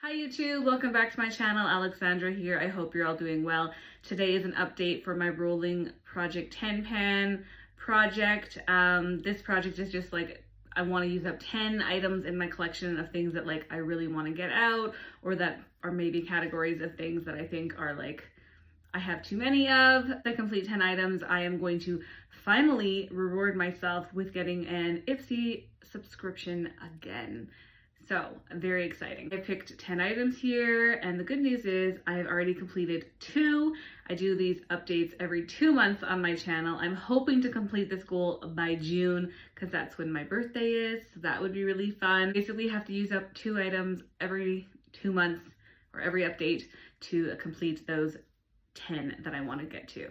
Hi YouTube, welcome back to my channel. Alexandra here. I hope you're all doing well. Today is an update for my Rolling Project 10 pan project. This project is just like, I want to use up 10 items in my collection of things that like I really want to get out, or that are maybe categories of things that I think are like I have too many of. To complete 10 items, I am going to finally reward myself with getting an Ipsy subscription again. So very exciting. I picked 10 items here, and the good news is I have already completed 2. I do these updates every 2 months on my channel. I'm hoping to complete this goal by June because that's when my birthday is. So that would be really fun. Basically, you have to use up 2 items every 2 months or every update to complete those 10 that I want to get to.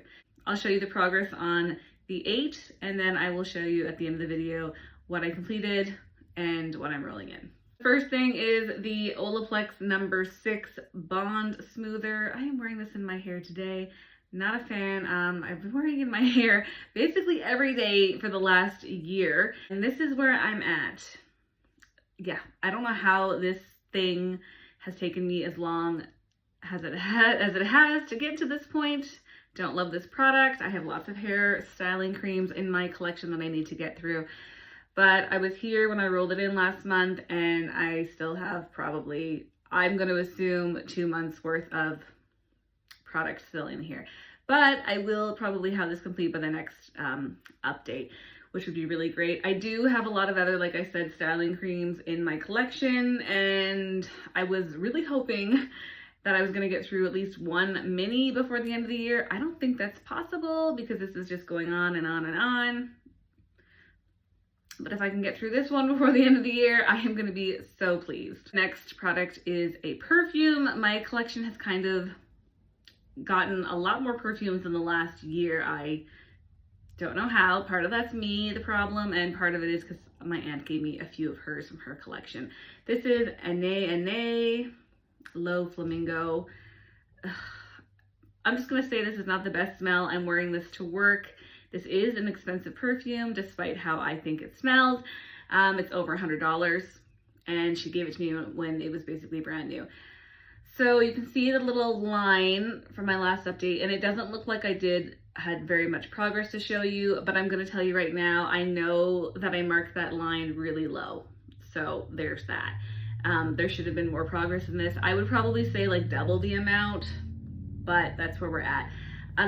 I'll show you the progress on the 8, and then I will show you at the end of the video what I completed and what I'm rolling in. First thing is the Olaplex number 6 Bond Smoother. I am wearing this in my hair today. Not a fan. I've been wearing it in my hair basically every day for the last year. And this is where I'm at. Yeah, I don't know how this thing has taken me as long as it has to get to this point. Don't love this product. I have lots of hair styling creams in my collection that I need to get through. But I was here when I rolled it in last month, and I still have probably, I'm going to assume 2 months worth of product still in here. But I will probably have this complete by the next update, which would be really great. I do have a lot of other, like I said, styling creams in my collection, and I was really hoping that I was going to get through at least one mini before the end of the year. I don't think that's possible because this is just going on and on and on. But if I can get through this one before the end of the year, I am going to be so pleased. Next product is a perfume. My collection has kind of gotten a lot more perfumes in the last year. I don't know how. Part of that's me, the problem, and part of it is because my aunt gave me a few of hers from her collection. This is Anne Anne Low Flamingo. I'm just going to say this is not the best smell. I'm wearing this to work. This is an expensive perfume, despite how I think it smells. It's over $100, and she gave it to me when it was basically brand new. So you can see the little line from my last update, and it doesn't look like I had very much progress to show you, but I'm going to tell you right now, I know that I marked that line really low. So there's that. There should have been more progress in this. I would probably say like double the amount, but that's where we're at.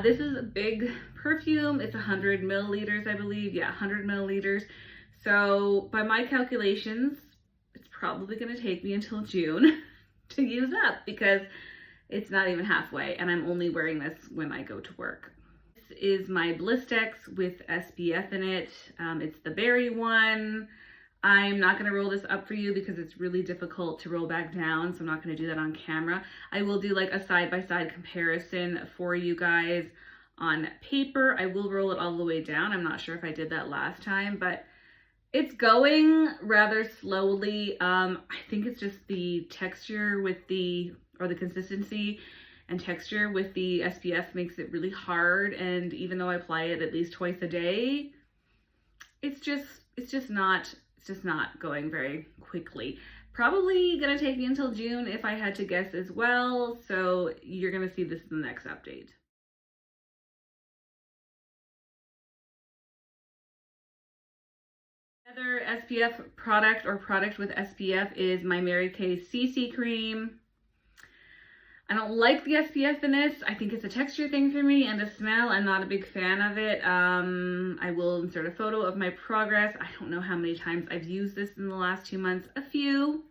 This is a big perfume. It's 100 milliliters, I believe. Yeah, 100 milliliters. So by my calculations, it's probably going to take me until June to use up because it's not even halfway, and I'm only wearing this when I go to work. This is my Blistex with SPF in it. It's the berry one. I'm not going to roll this up for you because it's really difficult to roll back down, so I'm not going to do that on camera. I will do like a side-by-side comparison for you guys on paper. I will roll it all the way down. I'm not sure if I did that last time, but it's going rather slowly. I think it's just the texture with the consistency and texture with the SPF makes it really hard, and even though I apply it at least twice a day, it's just not going very quickly. Probably gonna take me until June if I had to guess as well. So you're gonna see this in the next update. Another SPF product with SPF is my Mary Kay CC cream. I don't like the SPF in this. I think it's a texture thing for me, and the smell, I'm not a big fan of it. I will insert a photo of my progress. I don't know how many times I've used this in the last 2 months. A few.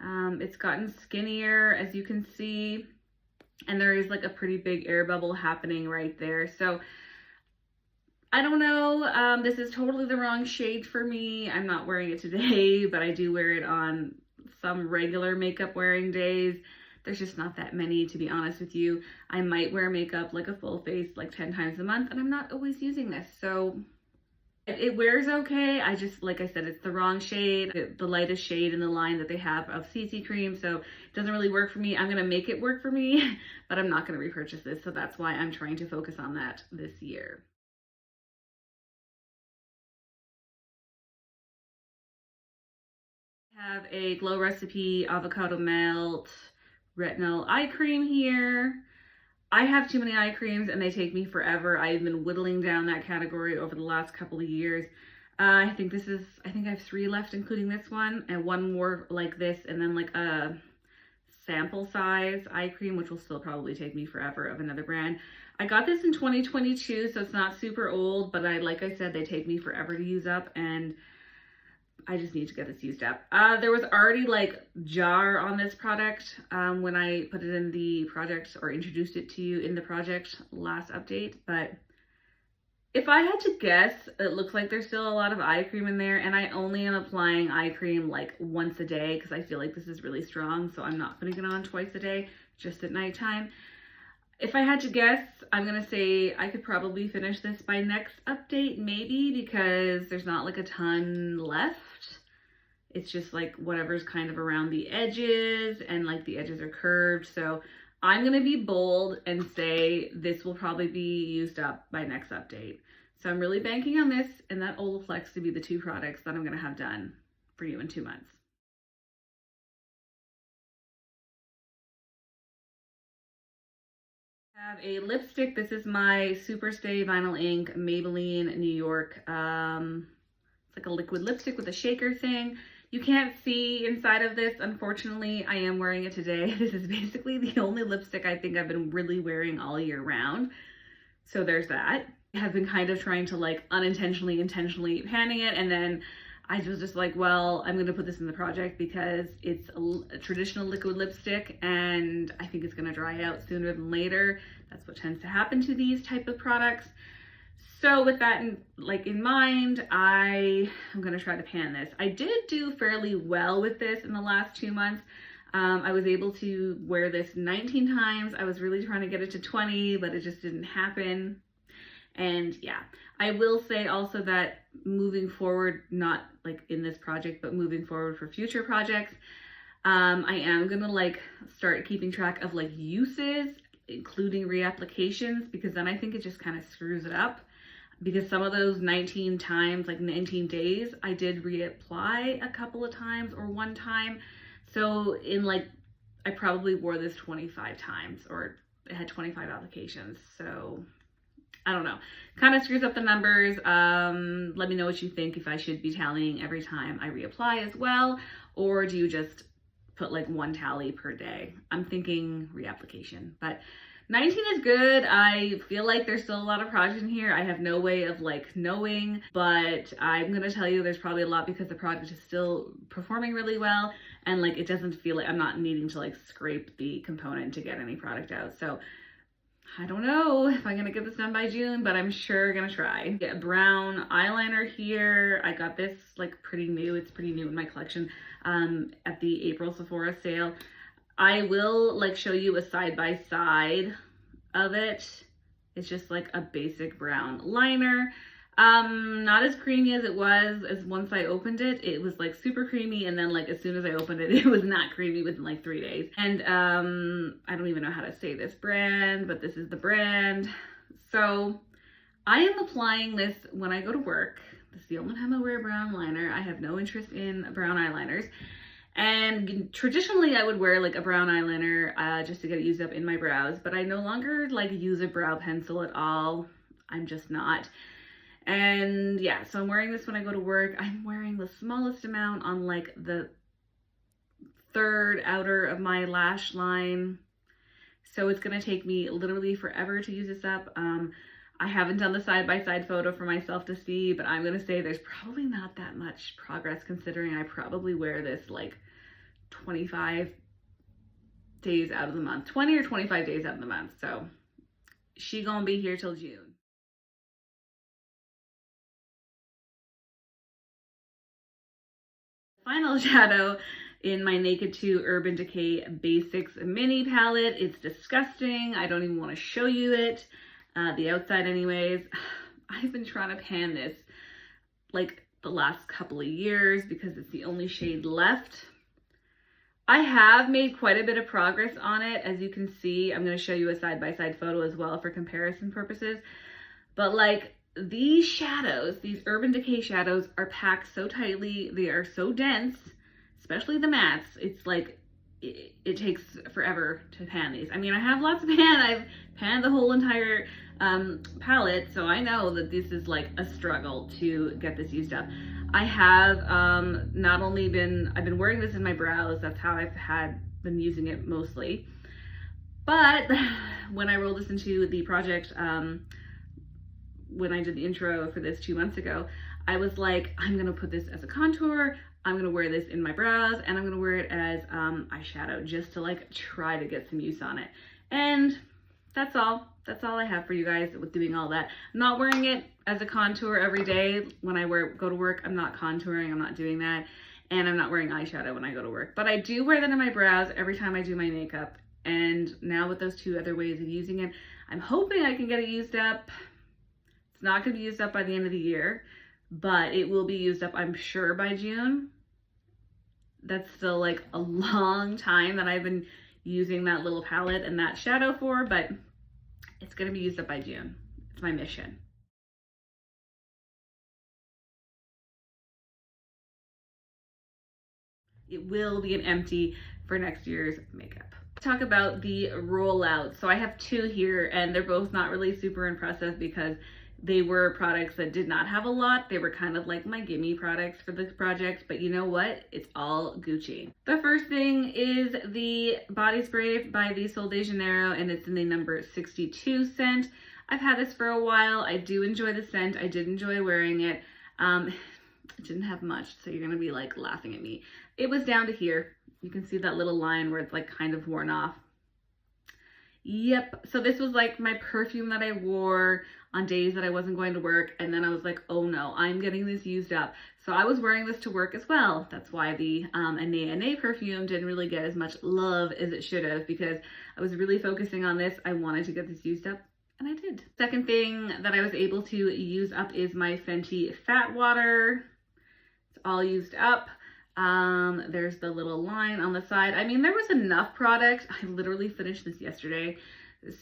It's gotten skinnier, as you can see, and there is like a pretty big air bubble happening right there. So I don't know. This is totally the wrong shade for me. I'm not wearing it today, but I do wear it on some regular makeup wearing days. There's just not that many, to be honest with you. I might wear makeup like a full face like 10 times a month, and I'm not always using this. So it wears okay. I just, like I said, it's the wrong shade, the lightest shade in the line that they have of CC cream. So it doesn't really work for me. I'm going to make it work for me, but I'm not going to repurchase this. So that's why I'm trying to focus on that this year. I have a Glow Recipe Avocado Melt Retinol Eye Cream here. I have too many eye creams and they take me forever. I've been whittling down that category over the last couple of years. I think I have 3 left, including this one, and 1 more like this, and then like a sample size eye cream, which will still probably take me forever, of another brand. I got this in 2022, so it's not super old, but like I said, they take me forever to use up, and I just need to get this used up. There was already like jar on this product when I put it in the project or introduced it to you in the project last update, but if I had to guess, it looks like there's still a lot of eye cream in there, and I only am applying eye cream like once a day because I feel like this is really strong, so I'm not putting it on twice a day, just at nighttime. If I had to guess, I'm gonna say I could probably finish this by next update, maybe, because there's not like a ton left. It's just like whatever's kind of around the edges, and like the edges are curved, so I'm gonna be bold and say this will probably be used up by next update. So I'm really banking on this and that Olaplex to be the 2 products that I'm gonna have done for you in 2 months. I have a lipstick. This is my Superstay Vinyl Ink Maybelline New York. It's like a liquid lipstick with a shaker thing. You can't see inside of this, unfortunately. I am wearing it today. This is basically the only lipstick I think I've been really wearing all year round. So there's that. I have been kind of trying to like unintentionally, intentionally panning it, and then I was just like, well, I'm gonna put this in the project because it's a traditional liquid lipstick and I think it's gonna dry out sooner than later. That's what tends to happen to these type of products. So with that in mind, I am gonna try to pan this. I did do fairly well with this in the last 2 months. I was able to wear this 19 times. I was really trying to get it to 20, but it just didn't happen. And yeah, I will say also that moving forward, not like in this project, but moving forward for future projects, I am gonna like start keeping track of like uses, including reapplications, because then I think it just kind of screws it up. Because some of those 19 times, like 19 days, I did reapply a couple of times or 1 time. So in like, I probably wore this 25 times, or it had 25 applications. So I don't know, kind of screws up the numbers. Let me know what you think, if I should be tallying every time I reapply as well, or do you just put like 1 tally per day? I'm thinking reapplication, but 19 is good. I feel like there's still a lot of projects in here. I have no way of like knowing, but I'm gonna tell you there's probably a lot because the project is still performing really well, and like it doesn't feel like I'm not needing to like scrape the component to get any product out. So I don't know if I'm gonna get this done by June, but I'm sure gonna try. Get a brown eyeliner here. I got this like pretty new. It's pretty new in my collection at the April Sephora sale. I will like show you a side-by-side of it. It's just like a basic brown liner. Not as creamy as it was as once I opened it. It was like super creamy, and then like as soon as I opened it, it was not creamy within like 3 days. And I don't even know how to say this brand, but this is the brand. So I am applying this when I go to work. This is the only time I wear a brown liner. I have no interest in brown eyeliners. And traditionally I would wear like a brown eyeliner just to get it used up in my brows, but I no longer like use a brow pencil at all. I'm just not. And yeah, so I'm wearing this when I go to work. I'm wearing the smallest amount on like the 3rd outer of my lash line. So it's gonna take me literally forever to use this up. I haven't done the side-by-side photo for myself to see, but I'm gonna say there's probably not that much progress considering I probably wear this like 25 days out of the month, 20 or 25 days out of the month. So she gonna be here till June. Final shadow in my Naked 2 Urban Decay Basics mini palette. It's disgusting. I don't even want to show you it. The outside anyways. I've been trying to pan this like the last couple of years because it's the only shade left. I have made quite a bit of progress on it. As you can see, I'm going to show you a side-by-side photo as well for comparison purposes. But like these shadows, these Urban Decay shadows are packed so tightly. They are so dense. especially the mattes. It's like, it takes forever to pan these. I mean, I have lots of pan. I've panned the whole entire palette, so I know that this is like a struggle to get this used up. I have not only I've been wearing this in my brows. That's how I've been using it mostly. But when I rolled this into the project, when I did the intro for this 2 months ago, I was like, I'm gonna put this as a contour, I'm gonna wear this in my brows, and I'm gonna wear it as eyeshadow, just to like try to get some use on it. And that's all I have for you guys with doing all that. I'm not wearing it as a contour every day. When I go to work, I'm not contouring, I'm not doing that. And I'm not wearing eyeshadow when I go to work. But I do wear that in my brows every time I do my makeup. And now with those two other ways of using it, I'm hoping I can get it used up. It's not gonna be used up by the end of the year, but it will be used up, I'm sure, by June. That's still like a long time that I've been using that little palette and that shadow for, but it's gonna be used up by June. It's my mission. It will be an empty for next year's makeup. Talk about the rollout. So I have two here, and they're both not really super impressive because they were products that did not have a lot. They were kind of like my gimme products for this project, but you know what? It's all Gucci. The first thing is the body spray by the Sol de Janeiro, and it's in the number 62 scent. I've had this for a while. I do enjoy the scent. I did enjoy wearing it. It didn't have much, so you're gonna be like laughing at me. It was down to here. You can see that little line where it's like kind of worn off. Yep, so this was like my perfume that I wore on days that I wasn't going to work, and then I was like, oh no, I'm getting this used up. So I was wearing this to work as well. That's why the Anais Anais perfume didn't really get as much love as it should have, because I was really focusing on this. I wanted to get this used up, and I did. Second thing that I was able to use up is my Fenty Fat Water. It's all used up. There's the little line on the side. I mean, there was enough product. I literally finished this yesterday.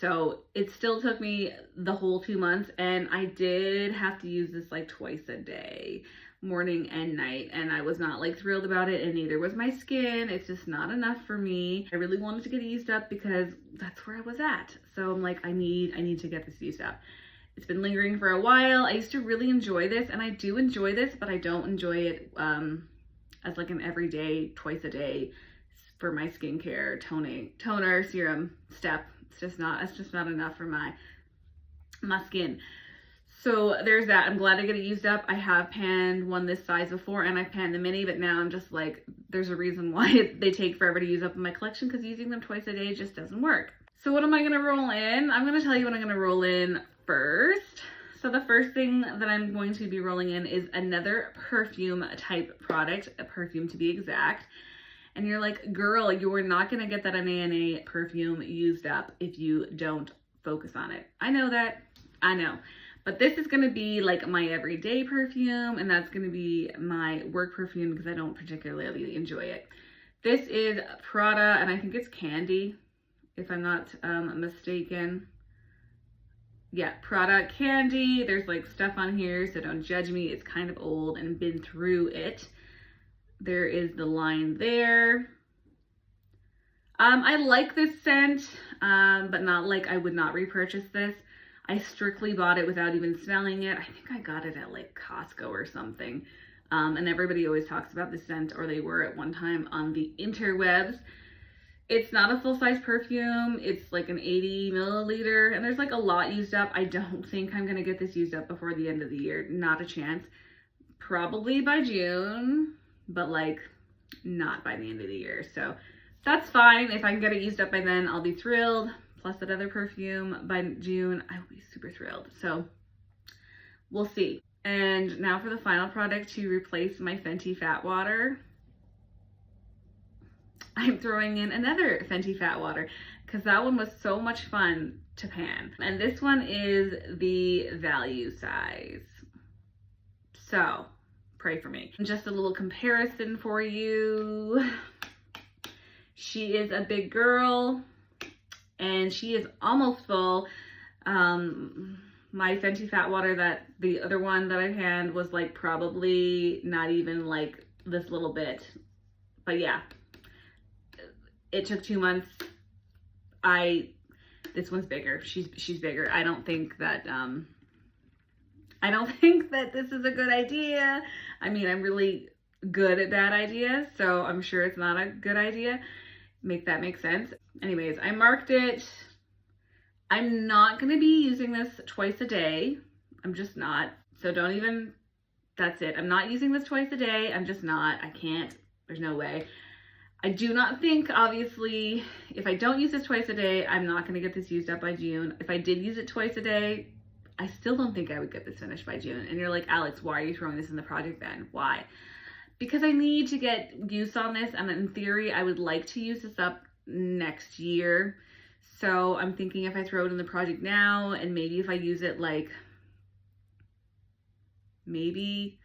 So it still took me the whole 2 months, and I did have to use this like twice a day, morning and night, and I was not like thrilled about it, and neither was my skin. It's just not enough for me. I really wanted to get it used up because that's where I was at. So I'm like, I need to get this used up. It's been lingering for a while. I used to really enjoy this, and I do enjoy this, but I don't enjoy it as like an everyday, twice a day for my skincare toner serum step. It's just not enough for my skin. So there's that. I'm glad I get it used up. I have panned one this size before, and I've panned the mini, but now I'm just like, there's a reason why they take forever to use up in my collection, because using them twice a day just doesn't work. So what am I gonna roll in? I'm gonna tell you what I'm gonna roll in first. So the first thing that I'm going to be rolling in is another perfume type product, a perfume to be exact. And you're like, girl, you are not gonna get that Anais Anais perfume used up if you don't focus on it. I know that, I know. But this is gonna be like my everyday perfume, and that's gonna be my work perfume because I don't particularly enjoy it. This is Prada, and I think it's Candy, if I'm not mistaken. Yeah, Prada Candy. There's like stuff on here, so don't judge me. It's kind of old and been through it. There is the line there. I like this scent, but not like I would not repurchase this. I strictly bought it without even smelling it. I think I got it at like Costco or something. And everybody always talks about this scent, or they were at one time on the interwebs. It's not a full-size perfume. It's like an 80 milliliter, and there's like a lot used up. I don't think I'm gonna get this used up before the end of the year. Not a chance. Probably by June, but like not by the end of the year. So that's fine. If I can get it used up by then, I'll be thrilled. Plus that other perfume by June, I will be super thrilled. So we'll see. And now for the final product to replace my Fenty Fat Water. I'm throwing in another Fenty Fat Water because that one was so much fun to pan. And this one is the value size. So pray for me. Just a little comparison for you. She is a big girl and she is almost full. My Fenty Fat Water, that the other one that I panned, was like probably not even like this little bit But yeah, it took 2 months. This one's bigger. She's bigger. I don't think that this is a good idea. I mean, I'm really good at bad ideas, so I'm sure it's not a good idea. Make that make sense. Anyways, I marked it. I'm not going to be using this twice a day. I'm just not. So don't even, that's it. I'm not using this twice a day. I'm just not. I can't. There's no way. I do not think, obviously, if I don't use this twice a day, I'm not going to get this used up by June. If I did use it twice a day, I still don't think I would get this finished by June. And you're like, Alex, why are you throwing this in the project then? Why? Because I need to get use on this, and in theory, I would like to use this up next year. So I'm thinking if I throw it in the project now, and maybe if I use it like maybe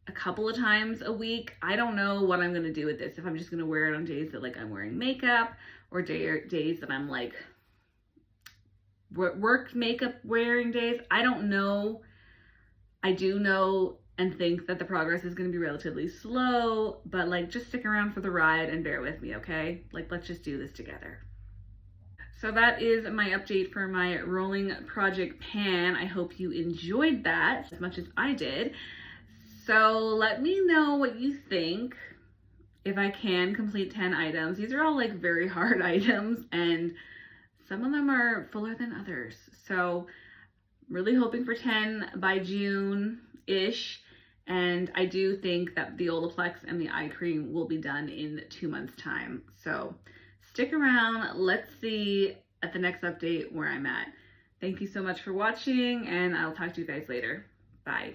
a couple of times a week, I don't know what I'm gonna do with this. If I'm just gonna wear it on days that like I'm wearing makeup, or days that I'm like work makeup wearing days. I don't know. I do know and think that the progress is going to be relatively slow, but like just stick around for the ride and bear with me, okay? Like, let's just do this together. So that is my update for my rolling project pan. I hope you enjoyed that as much as I did. So let me know what you think. If I can complete 10 items. These are all like very hard items, and some of them are fuller than others. So I'm really hoping for 10 by June-ish. And I do think that the Olaplex and the eye cream will be done in 2 months' time. So stick around. Let's see at the next update where I'm at. Thank you so much for watching, and I'll talk to you guys later. Bye.